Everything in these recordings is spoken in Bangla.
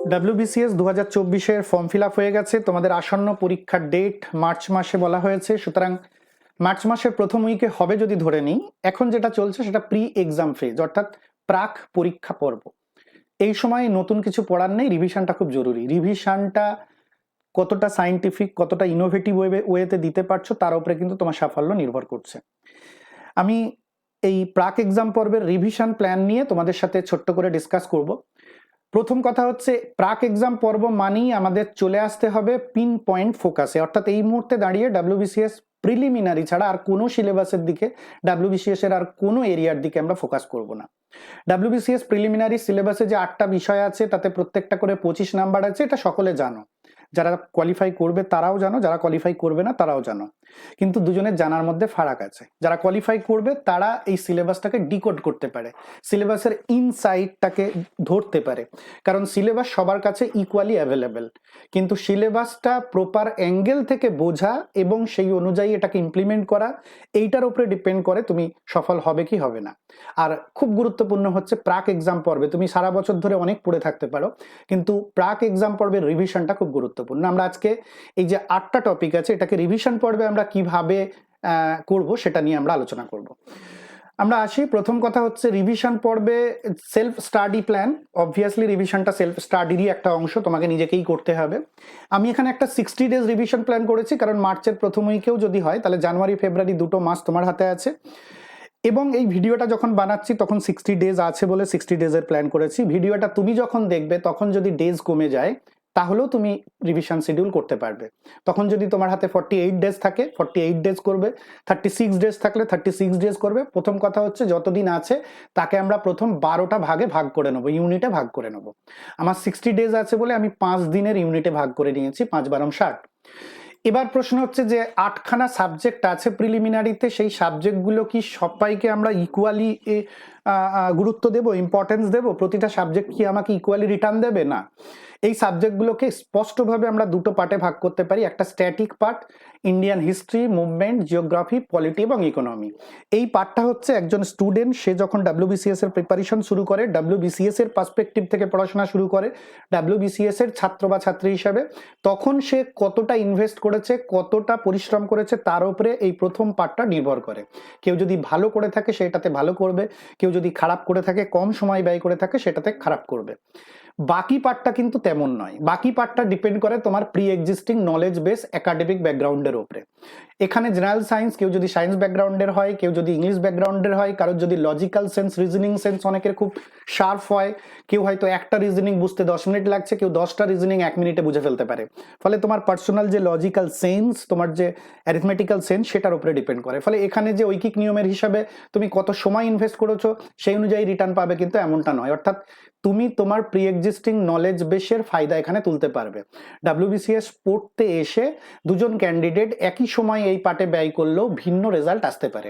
WBCS 2024-এর ফর্ম ফিল আপ হয়ে গেছে। তোমাদের আসন্ন পরীক্ষার ডেট মার্চ মাসে বলা হয়েছে, সুতরাং মার্চ মাসের প্রথম উইকে হবে যদি ধরে নিই। এখন যেটা চলছে সেটা প্রি এক্সাম ফেজ, অর্থাৎ প্রাক পরীক্ষা পর্ব। এই সময় নতুন কিছু পড়ার নেই, রিভিশনটা খুব জরুরি। রিভিশনটা কতটা সায়েন্টিফিক, কতটা ইনোভেটিভ ওয়েতে দিতে পারছো তার উপরে কিন্তু তোমার সাফল্য নির্ভর করছে। আমি এই প্রাক এক্সাম পর্বের রিভিশন প্ল্যান নিয়ে তোমাদের সাথে ছোট্ট করে ডিসকাস করব। প্রথম কথা হচ্ছে, প্রাক এক্সাম পর্ব মানেই আমাদের চলে আসতে হবে পিন পয়েন্ট ফোকাসে, অর্থাৎ এই মুহূর্তে দাঁড়িয়ে WBCS প্রিলিমিনারি ছাড়া আর কোনো সিলেবাসের দিকে, WBCS এর আর কোনো এরিয়ার দিকে আমরা ফোকাস করব না। WBCS প্রিলিমিনারি সিলেবাসে যে 8টা বিষয় আছে তাতে প্রত্যেকটা করে 25 নাম্বার আছে, এটা সকলে জানো। যারা কোয়ালিফাই করবে তারাও জানো, যারা কোয়ালিফাই করবে না তারাও জানো। কিন্তু দুজনের জানার মধ্যে ফারাক আছে। যারা কোয়ালিফাই করবে তারা এই সিলেবাসটাকে ডিকোড করতে পারে, সিলেবাসের ইনসাইটটাকে ধরতে পারে, কারণ সিলেবাস সবার কাছে ইকুয়ালি অ্যাভেলেবেল। কিন্তু সিলেবাসটা প্রপার অ্যাঙ্গেল থেকে বোঝা এবং সেই অনুযায়ী এটাকে ইমপ্লিমেন্ট করা, এইটার উপরে ডিপেন্ড করে তুমি সফল হবে কি হবে না। আর খুব গুরুত্বপূর্ণ হচ্ছে প্রাক এক্সাম পর্বে তুমি সারা বছর ধরে অনেক পড়ে থাকতে পারো, কিন্তু প্রাক এক্সাম পর্বের রিভিশনটা খুব গুরুত্বপূর্ণ। আমরা আজকে এই যে 8টা টপিক আছে এটাকে রিভিশন পর্বে আমরা কিভাবে করব সেটা নিয়ে আমরা আলোচনা করব। আমরা আসি, প্রথম কথা হচ্ছে রিভিশন পর্বে সেলফ স্টাডি প্ল্যান। অবভিয়াসলি রিভিশনটা সেলফ স্টাডিরই একটা অংশ, তোমাকে নিজেকেই করতে হবে। আমি এখানে একটা 60 ডেজ রিভিশন প্ল্যান করেছি, কারণ মার্চের প্রথম উইকেও যদি হয় তাহলে জানুয়ারি ফেব্রুয়ারি 2 মাস তোমার হাতে আছে। এবং এই ভিডিওটা যখন বানাচ্ছি তখন 60 ডেজ আছে বলে 60 ডেজের প্ল্যান করেছি। ভিডিওটা তুমি যখন দেখবে তখন যদি ডেজ কমে যায় তাহলেও তুমি রিভিশন শিডিউল করতে পারবে। তখন যদি তোমার হাতে 48 ডেজ থাকে 48 ডেজ করবে, 36 ডেজ থাকলে 36 ডেজ করবে। প্রথম কথা হচ্ছে যতদিন আছে তাকে আমরা প্রথম 12টা ভাগে ভাগ করে নেবো, ইউনিটে ভাগ করে নেবো। আমার 60 ডেজ আছে বলে আমি 5 দিনের ইউনিটে ভাগ করে নিয়েছি, 5 12 60। এবার প্রশ্ন হচ্ছে যে 8খানা সাবজেক্ট আছে প্রিলিমিনারিতে, সেই সাবজেক্টগুলো কি সবাইকে আমরা ইকুয়ালি গুরুত্ব দেব, ইম্পর্টেন্স দেব? প্রতিটা সাবজেক্ট কি আমাকে ইকুয়ালি রিটার্ন দেবে? না। এই সাবজেক্টগুলোকে স্পষ্টভাবে আমরা দুটো পার্টে ভাগ করতে পারি। একটা static part, Indian history, movement, geography, polity এবং ইকোনমি। এই পার্টটা হচ্ছে একজন স্টুডেন্ট সে যখন WBCS এর প্রিপারেশন শুরু করে, WBCS এর পার্সপেক্টিভ থেকে পড়াশোনা শুরু করে, WBCS এর ছাত্র বা ছাত্রী হিসাবে, তখন সে কতটা ইনভেস্ট করেছে, কতটা পরিশ্রম করেছে তার উপরে এই প্রথম পার্টটা নির্ভর করে। কেউ যদি ভালো করে থাকে সেটাতে ভালো করবে, কেউ যদি খারাপ করে থাকে, কম সময় ব্যয় করে থাকে, সেটাতে খারাপ করবে। বাকি পার্টটা কিন্তু তেমন নয়। বাকি পার্টটা ডিপেন্ড করে তোমার pre existing knowledge base, academic ব্যাকগ্রাউন্ডের উপরে। এখানে জেনারেল সায়েন্স, কেউ যদি সায়েন্স ব্যাকগ্রাউন্ডের হয়, কেউ যদি ইংলিশ ব্যাকগ্রাউন্ডের হয়, কারোর যদি লজিক্যাল সেন্স, রিজনিং সেন্স অনেকের খুব শার্প হয়, কেউ হয়তো একটা রিজনিং বুঝতে 10 মিনিট লাগছে, কেউ 10টা রিজনিং 1 মিনিটে বুঝে ফেলতে পারে। ফলে তোমার পার্সোনাল যে লজিক্যাল সেন্স, তোমার যে অ্যারিথমেটিক্যাল সেন্স, সেটার উপরে ডিপেন্ড করে। ফলে এখানে যে ঐকিক নিয়মের হিসাবে তুমি কত সময় ইনভেস্ট করেছো সেই অনুযায়ী রিটার্ন পাবে কিন্তু এমনটা নয়। অর্থাৎ তুমি তোমার প্রি এক্সিস্টিং নলেজ বেসের ফায়দা এখানে তুলতে পারবে। WBCS পড়তে এসে দুজন ক্যান্ডিডেট একই সময় এই পার্টে ব্যয় করলেও ভিন্ন রেজাল্ট আসতে পারে।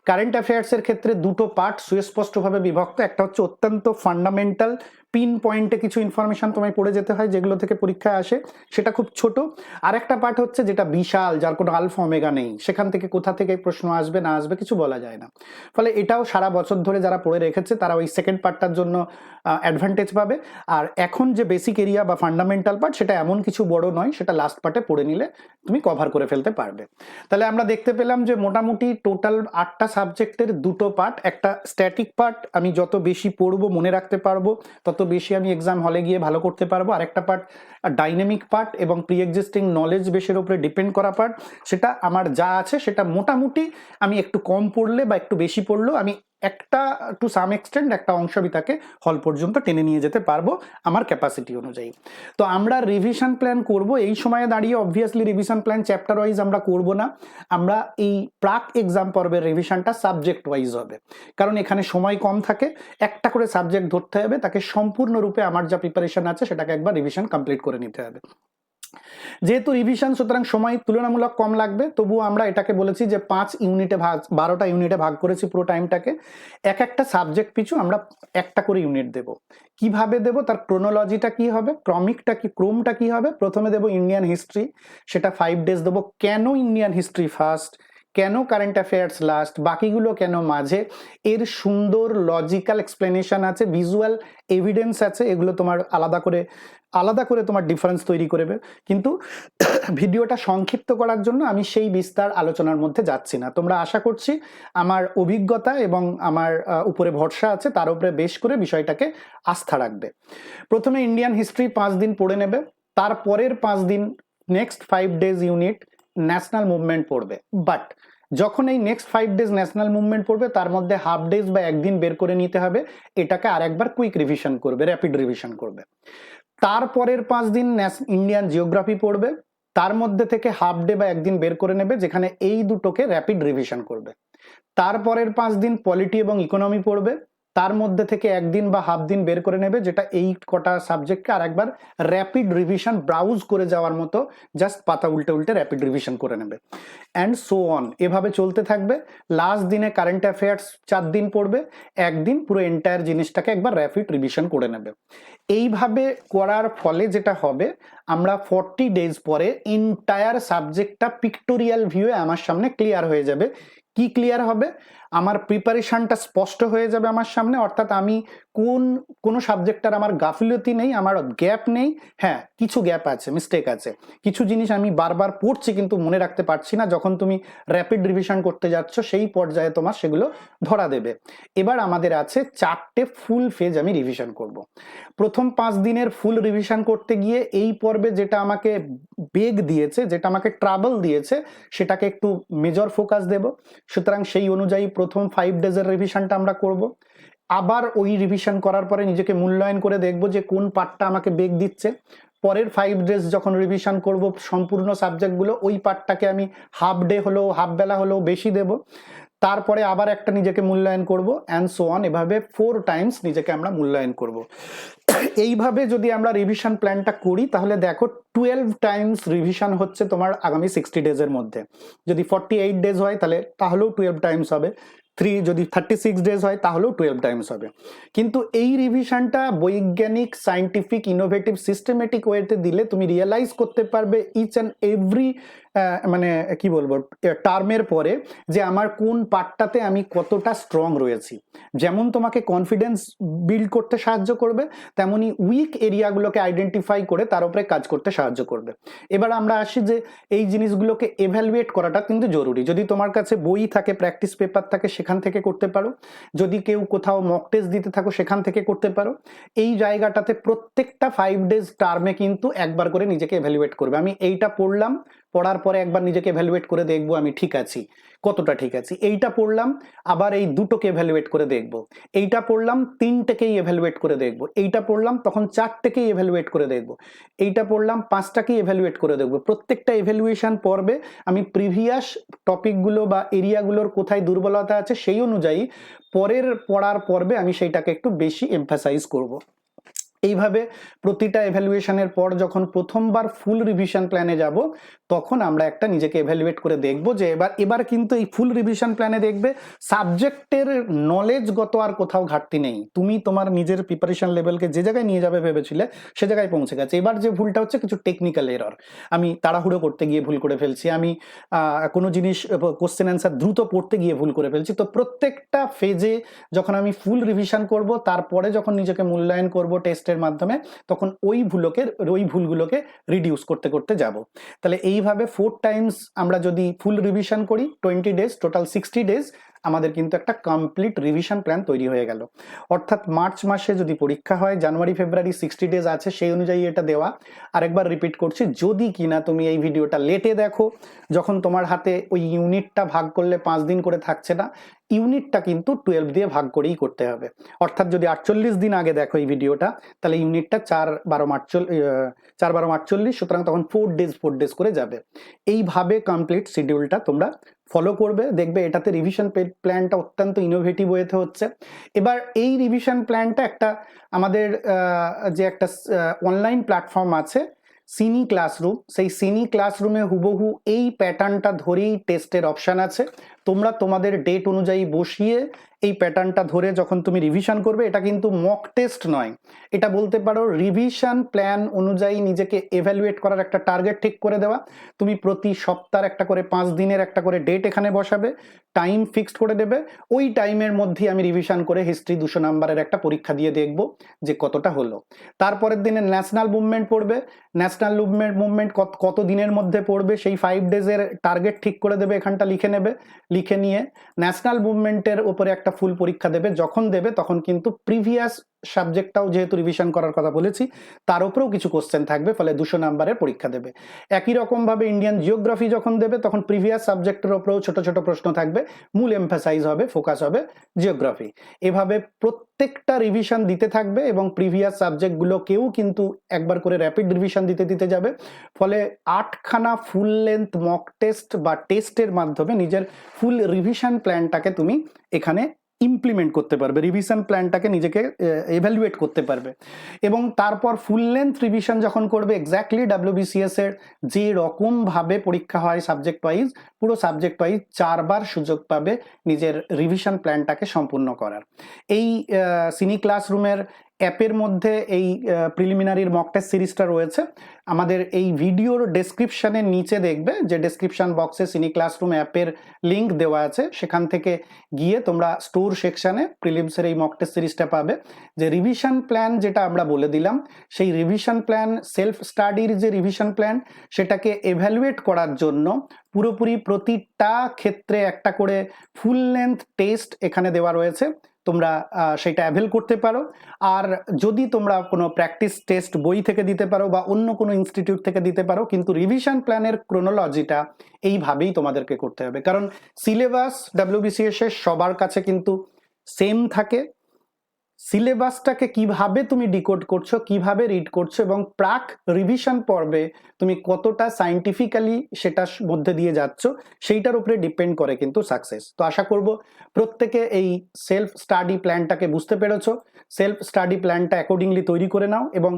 কারেন্ট অ্যাফেয়ার্সের ক্ষেত্রে দুটো পার্ট সুস্পষ্টভাবে বিভক্ত। একটা হচ্ছে অত্যন্ত ফান্ডামেন্টাল, পিন পয়েন্টে কিছু ইনফরমেশন তোমায় পড়ে যেতে হয় যেগুলো থেকে পরীক্ষায় আসে, সেটা খুব ছোট। আর একটা পার্ট হচ্ছে যেটা বিশাল, যার কোনো আলফা ওমেগা নেই, সেখান থেকে কোথা থেকে প্রশ্ন আসবে না আসবে কিছু বলা যায় না। ফলে এটাও সারা বছর ধরে যারা পড়ে রেখেছে তারা ওই সেকেন্ড পার্টটার জন্য অ্যাডভান্টেজ পাবে। আর এখন যে বেসিক এরিয়া বা ফান্ডামেন্টাল পার্ট সেটা এমন কিছু বড় নয়, সেটা লাস্ট পার্টে পড়ে নিলে তুমি কভার করে ফেলতে পারবে। তাহলে আমরা দেখতে পেলাম যে মোটামুটি টোটাল 8টা সাবজেক্টের দুটো পার্ট। একটা স্ট্যাটিক পার্ট, আমি যত বেশি পড়বো মনে রাখতে পারবো তত বেশি আমি এক্সাম হলে গিয়ে ভালো করতে পারবো। আরেকটা পার্ট ডাইনামিক পার্ট এবং প্রি এক্সিস্টিং নলেজ বেসের উপরে ডিপেন্ড করা পার্ট। সেটা আমার যা আছে সেটা মোটামুটি আমি একটু কম পড়লে বা একটু বেশি পড়লেও আমি একটা টু সাম এক্সটেন্ট একটা অংশ আমি তাকে হল পর্যন্ত টেনে নিয়ে যেতে পারবো আমার ক্যাপাসিটি অনুযায়ী। তো আমরা রিভিশন প্ল্যান করব এই সময়ে দাঁড়িয়ে। Obviously revision plan chapter wise আমরা করব না, আমরা এই প্রাক এক্সাম পর্বের রিভিশনটা সাবজেক্ট ওয়াইজ হবে, কারণ এখানে সময় কম থাকে। একটা করে সাবজেক্ট ধরতে হবে, তাকে সম্পূর্ণরূপে আমার যা প্রিপারেশন আছে সেটাকে একবার রিভিশন কমপ্লিট করে নিতে হবে। যেহেতু রিভিশন সুতরাং সময় তুলনামূলক কম লাগবে, তবুও আমরা এটাকে বলেছি যে 5 ইউনিটে ভাগ, 12টা ইউনিটে ভাগ করেছি পুরো টাইমটাকে। এক একটা সাবজেক্ট পিছু আমরা একটা করে ইউনিট দেব। কিভাবে দেব, তার ক্রোনোলজিটা কি হবে, ক্রমিকটা কি, ক্রমটা কি হবে? প্রথমে দেব ইন্ডিয়ান হিস্ট্রি, সেটা 5 ডেজ দেবো। কেন ইন্ডিয়ান হিস্ট্রি ফার্স্ট, কেন কারেন্ট অ্যাফেয়ার্স লাস্ট, বাকিগুলো কেন মাঝে, এর সুন্দর লজিক্যাল এক্সপ্লেনেশন আছে, ভিজুয়াল এভিডেন্স আছে, এগুলো তোমার আলাদা করে তোমার ডিফারেন্স তৈরি করবে। কিন্তু ভিডিওটা সংক্ষিপ্ত করার জন্য আমি সেই বিস্তার আলোচনার মধ্যে যাচ্ছি না। তোমরা আশা করছি আমার অভিজ্ঞতা এবং আমার উপরে ভরসা আছে, তার উপরে বেশ করে বিষয়টাকে আস্থা রাখবে। প্রথমে ইন্ডিয়ান হিস্ট্রি 5 দিন পড়ে নেবে, তারপরের 5 দিন next 5 days unit national movement পড়বে। বাট যখন এই নেক্সট 5 ডেজ ন্যাশনাল মুভমেন্ট পড়বে, তার মধ্যে হাফ ডেজ বা একদিন বের করে নিতে হবে, এটাকে আরেকবার কুইক রিভিশন করবে, র্যাপিড রিভিশন করবে। তারপরের 5 দিন ইন্ডিয়ান জিওগ্রাফি পড়বে, তার মধ্যে থেকে হাফ ডে বা একদিন বের করে নেবে, যেখানে এই দুটোকে র্যাপিড রিভিশন করবে। তারপরের 5 দিন পলিটি এবং ইকোনমি পড়বে, তার মধ্যে থেকে একদিন বা হাফ দিন বের করে নেবে, যেটা এই কটা সাবজেক্টকে আরেকবার র্যাপিড রিভিশন ব্রাউজ করে যাওয়ার মতো জাস্ট পাতা উল্টে উল্টে র্যাপিড রিভিশন করে নেবে, অ্যান্ড সো অন, এভাবে চলতে থাকবে। লাস্ট দিনে কারেন্ট অ্যাফেয়ার্স 4 দিন পড়বে, একদিন পুরো এন্টায়ার জিনিসটাকে একবার র্যাপিড রিভিশন করে নেবে। এইভাবে করার ফলে যেটা হবে, আমরা 40 ডেজ পরে এন্টায়ার সাবজেক্টটা পিক্টোরিয়াল ভিউয়ে আমার সামনে ক্লিয়ার হয়ে যাবে। কি ক্লিয়ার হবে? আমার প্রিপারেশনটা স্পষ্ট হয়ে যাবে আমার সামনে, অর্থাৎ আমি কোন সাবজেক্টটার আমার গাফিলতি নেই, আমার গ্যাপ নেই। হ্যাঁ, কিছু গ্যাপ আছে, মিস্টেক আছে, কিছু জিনিস আমি বারবার পড়ছি কিন্তু মনে রাখতে পারছি না, যখন তুমি র্যাপিড রিভিশন করতে যাচ্ছ সেই পর্যায়ে তোমার সেগুলো ধরা দেবে। এবার আমাদের আছে 4টে ফুল ফেজ আমি রিভিশন করব। প্রথম 5 দিনের ফুল রিভিশন করতে গিয়ে এই পর্বে যেটা আমাকে বেগ দিয়েছে, যেটা আমাকে ট্রাবল দিয়েছে, সেটাকে একটু মেজর ফোকাস দেব। সুতরাং সেই অনুযায়ী প্রথম 5 ডেজের রিভিশনটা আমরা করব। আবার ওই রিভিশন করার পরে নিজেকে মূল্যায়ন করে দেখব যে কোন পার্টটা আমাকে বেগ দিচ্ছে। পরের 5 ডেজ যখন রিভিশন করব সম্পূর্ণ সাবজেক্টগুলো, ওই পার্টটাকে আমি হাফ ডে হলেও হাফ বেলা হলেও বেশি দেব। তারপরে আবার একটা নিজেকে মূল্যায়ন করব, অ্যান্ড সো অন, এভাবে 4 টাইমস নিজেকে আমরা মূল্যায়ন করব। এইভাবে যদি আমরা রিভিশন প্ল্যানটা করি, তাহলে দেখো 12 টাইমস রিভিশন হচ্ছে তোমার আগামী 60 ডেজের মধ্যে। যদি 48 ডেজ হয় তাহলেও 12 টাইমস হবে, যদি 36 ডেজ হয় তাহলেও 12 টাইমস হবে। কিন্তু এই রিভিশনটা বৈজ্ঞানিক, সায়েন্টিফিক, ইনোভেটিভ, সিস্টেমেটিক ওয়েতে দিলে তুমি রিয়েলাইজ করতে পারবে ইচ অ্যান্ড এভরি মানে কি বলবো টার্মের পরে যে আমার কোন পার্টটাতে আমি কতটা স্ট্রং রয়েছি। যেমন তোমাকে কনফিডেন্স বিল্ড করতে সাহায্য করবে, তেমনি উইক এরিয়াগুলোকে আইডেন্টিফাই করে তার উপরে কাজ করতে সাহায্য করবে। এবার আমরা আসি যে এই জিনিসগুলোকে এভ্যালুয়েট করাটা কিন্তু জরুরি। যদি তোমার কাছে বই থাকে, প্র্যাকটিস পেপার থাকে, সেখান থেকে করতে পারো। যদি কেউ কোথাও মক টেস্ট দিতে থাকো, সেখান থেকে করতে পারো। এই জায়গাটাতে প্রত্যেকটা 5 ডেজ টার্মে কিন্তু একবার করে নিজেকে এভ্যালুয়েট করবে। আমি এইটা পড়লাম, পড়ার পরে একবার নিজেকে এভ্যালুয়েট করে দেখবো আমি ঠিক আছি, কতটা ঠিক আছি। এইটা পড়লাম, আবার এই দুটোকে এভ্যালুয়েট করে দেখবো। এইটা পড়লাম, 3টেকেই এভ্যালুয়েট করে দেখবো। এইটা পড়লাম, তখন 4টেকেই এভ্যালুয়েট করে দেখবো। এইটা পড়লাম, 5টাকেই এভ্যালুয়েট করে দেখবো। প্রত্যেকটা এভ্যালুয়েশন পর্বে আমি প্রিভিয়াস টপিকগুলো বা এরিয়াগুলোর কোথায় দুর্বলতা আছে সেই অনুযায়ী পরের পড়ার পর্বে আমি সেইটাকে একটু বেশি এমফাসাইজ করব। এইভাবে প্রতিটা এভ্যালুয়েশনের পর যখন প্রথমবার ফুল রিভিশন প্ল্যানে যাব, তখন আমরা একটা নিজেকে এভ্যালুয়েট করে দেখব যে এবার কিন্তু এই ফুল রিভিশন প্ল্যানে দেখবে সাবজেক্টের নলেজগত আর কোথাও ঘাটতি নেই। তুমি তোমার নিজের প্রিপারেশন লেভেলকে যে জায়গায় নিয়ে যাবে ভেবেছিলে সে জায়গায় পৌঁছে গেছে। এবার যে ভুলটা হচ্ছে কিছু টেকনিক্যাল এরর, আমি তাড়াহুড়ো করতে গিয়ে ভুল করে ফেলছি, আমি কোনো জিনিস কোশ্চেন অ্যান্সার দ্রুত পড়তে গিয়ে ভুল করে ফেলছি। তো প্রত্যেকটা ফেজে যখন আমি ফুল রিভিশন করব, তারপরে যখন নিজেকে মূল্যায়ন করব টেস্টের মাধ্যমে, তখন ওই ভুলগুলোকে রিডিউস করতে করতে যাব। তাহলে এইভাবে 4 টাইমস আমরা যদি ফুল রিভিশন করি, 20 ডেজ, টোটাল 60 ডেজ, আমাদের কিন্তু একটা কমপ্লিট রিভিশন প্ল্যান তৈরি হয়ে গেল। অর্থাৎ মার্চ মাসে যদি পরীক্ষা হয়, জানুয়ারি ফেব্রুয়ারি 60 ডেজ আছে, সেই অনুযায়ী এটা দেওয়া। আরেকবার রিপিট করছি, যদি কিনা তুমি এই ভিডিওটা লেটে দেখো, যখন তোমার হাতে ওই ইউনিটটা ভাগ করলে 5 দিন করে থাকছে না, ইউনিটটা কিন্তু 12 দিয়ে ভাগ করেই করতে হবে। অর্থাৎ যদি 48 দিন আগে দেখো এই ভিডিওটা, তাহলে ইউনিটটা 4 48, সুতরাং তখন 4 ডেজ করে যাবে। এইভাবে কমপ্লিট শিডিউলটা তোমরা ফলো করবে, দেখবে এটাতে রিভিশন প্ল্যানটা অত্যন্ত ইনোভেটিভ ওয়েতে হচ্ছে। এবার এই রিভিশন প্ল্যানটা আমাদের যে একটা অনলাইন প্ল্যাটফর্ম আছে সিনি ক্লাসরুম, সেই সিনি ক্লাসরুমে হুবহু এই প্যাটার্নটা ধরেই টেস্টের অপশান আছে। তোমরা তোমাদের ডেট অনুযায়ী বসিয়ে এই প্যাটার্নটা ধরে যখন তুমি রিভিশন করবে, এটা কিন্তু মক টেস্ট নয়, এটা বলতে পারো রিভিশন প্ল্যান অনুযায়ী নিজেকে এভ্যালুয়েট করার একটা টার্গেট ঠিক করে দেওয়া। তুমি প্রতি সপ্তাহে একটা করে 5 দিনের একটা করে ডেট এখানে বসাবে, টাইম ফিক্সড করে দেবে, ওই টাইমের মধ্যেই আমি রিভিশন করে হিস্ট্রি 200 নাম্বারের একটা পরীক্ষা দিয়ে দেখব যে কতটা হলো। তারপরের দিনে ন্যাশনাল মুভমেন্ট পড়বে, ন্যাশনাল মুভমেন্ট কত দিনের মধ্যে পড়বে সেই 5 ডেজের টার্গেট ঠিক করে দেবে, এখানটা লিখে নেবে, লিখে নিয়ে ন্যাশনাল মুভমেন্টের উপরে একটা ফুল পরীক্ষা দেবে। যখন দেবে তখন কিন্তু প্রিভিয়াস সাবজেক্টটাও যেহেতু রিভিশন করার কথা বলেছি তার উপরেও কিছু কোশ্চেন থাকবে, ফলে 200 নাম্বারের পরীক্ষা দেবে। একই রকম ভাবে ইন্ডিয়ান জিওগ্রাফি যখন দেবে তখন প্রিভিয়াস সাবজেক্টের উপরেও ছোট ছোট প্রশ্ন থাকবে, মূল এমফাসাইজ হবে, ফোকাস হবে জিওগ্রাফি। এভাবে প্রত্যেকটা রিভিশন দিতে থাকবে এবং প্রিভিয়াস সাবজেক্টগুলোকেও কিন্তু একবার করে র্যাপিড রিভিশন দিতে দিতে যাবে। ফলে 8খানা ফুল লেন্থ মক টেস্ট বা টেস্টের মাধ্যমে নিজের ফুল রিভিশন প্ল্যানটাকে তুমি এখানে ইমপ্লিমেন্ট করতে পারবে, রিভিশন প্ল্যানটাকে নিজেকে এভ্যালুয়েট করতে পারবে। এবং তারপর ফুল লেন্থ রিভিশন যখন করবে, এক্স্যাক্টলি WBCS এর যে রকম ভাবে পরীক্ষা হয় সাবজেক্ট ওয়াইজ, পুরো সাবজেক্ট ওয়াইজ 4 বার সুযোগ পাবে নিজের রিভিশন প্ল্যানটাকে সম্পূর্ণ করার। এই সিনি ক্লাসরুমের অ্যাপের মধ্যে এই প্রিলিমিনারির মক টেস্ট সিরিজটা রয়েছে। আমাদের এই ভিডিওর ডেসক্রিপশনের নিচে দেখবে যে ডেসক্রিপশন বক্সে সিনি ক্লাসরুম অ্যাপের লিংক দেওয়া আছে, সেখান থেকে গিয়ে তোমরা স্টোর সেকশনে প্রিলিমসের এই মক টেস্ট সিরিজটা পাবে। যে রিভিশন প্ল্যান যেটা আমরা বলে দিলাম, সেই রিভিশন প্ল্যান, সেলফ স্টাডির যে রিভিশন প্ল্যান, সেটাকে এভ্যালুয়েট করার জন্য পুরোপুরি প্রতিটা ক্ষেত্রে একটা করে ফুল লেন্থ টেস্ট এখানে দেওয়া রয়েছে, তোমরা সেটা অ্যাভেল করতে পারো। আর যদি তোমরা কোনো প্র্যাকটিস টেস্ট বই থেকে দিতে পারো বা অন্য কোনো ইনস্টিটিউট থেকে দিতে পারো, কিন্তু রিভিশন প্ল্যানের ক্রোনোলজিটা এইভাবেই তোমাদেরকে করতে হবে, কারণ সিলেবাস WBCS এর সবার কাছে কিন্তু সেম থাকে। সিলেবাসটাকে কিভাবে তুমি ডিকোড করছো, কিভাবে রিড করছো এবং প্রাক রিভিশন পর্বে তুমি কতটা সায়েন্টিফিক্যালি সেটার মধ্যে দিয়ে যাচ্ছ, সেইটার উপরে ডিপেন্ড করে কিন্তু সাকসেস। তো আশা করব প্রত্যেকে এই সেলফ স্টাডি প্ল্যানটাকে বুঝতে পেরেছো। সেলফ স্টাডি প্ল্যানটা অ্যাকর্ডিংলি তৈরি করে নাও এবং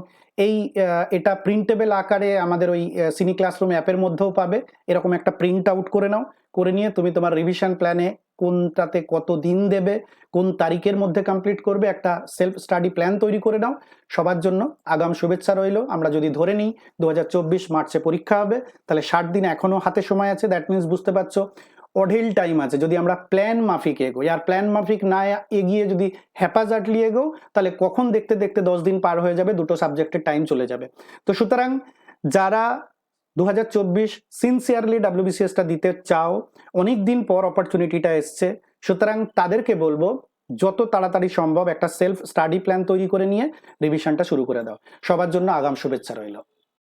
এটা প্রিন্টেবল আকারে আমাদের ওই সিনি ক্লাসরুম অ্যাপের মধ্যেও পাবে। এরকম একটা প্রিন্ট আউট করে নাও, করে নিয়ে তুমি তোমার রিভিশন প্ল্যানে কোনটাতে কত দিন দেবে, কোন তারিখের মধ্যে কমপ্লিট করবে, একটা সেলফ স্টাডি প্ল্যান তৈরি করে নাও। সবার জন্য আগাম শুভেচ্ছা রইল। আমরা যদি ধরে নিই 2024 মার্চে পরীক্ষা হবে, তাহলে 60 দিন এখনো হাতে সময় আছে। দ্যাট মিনস বুঝতে পারছো অঢেল টাইম আছে। যদি আমরা প্ল্যান মাফিক এগোই, আর প্ল্যান মাফিক না এগিয়ে যদি হ্যাপাজার্টলি এগোও, তাহলে কখন দেখতে দেখতে 10 দিন পার হয়ে যাবে, দুটো সাবজেক্টের টাইম চলে যাবে। তো সুতরাং যারা 2024 সিনসিয়ারলি WBCSটা দিতে চাও, অনেক দিন পর অপরচুনিটিটা এসছে, সুতরাং তাদেরকে বলবো যত তাড়াতাড়ি সম্ভব একটা সেলফ স্টাডি প্ল্যান তৈরি করে নিয়ে রিভিশনটা শুরু করে দাও। সবার জন্য আগাম শুভেচ্ছা রইল।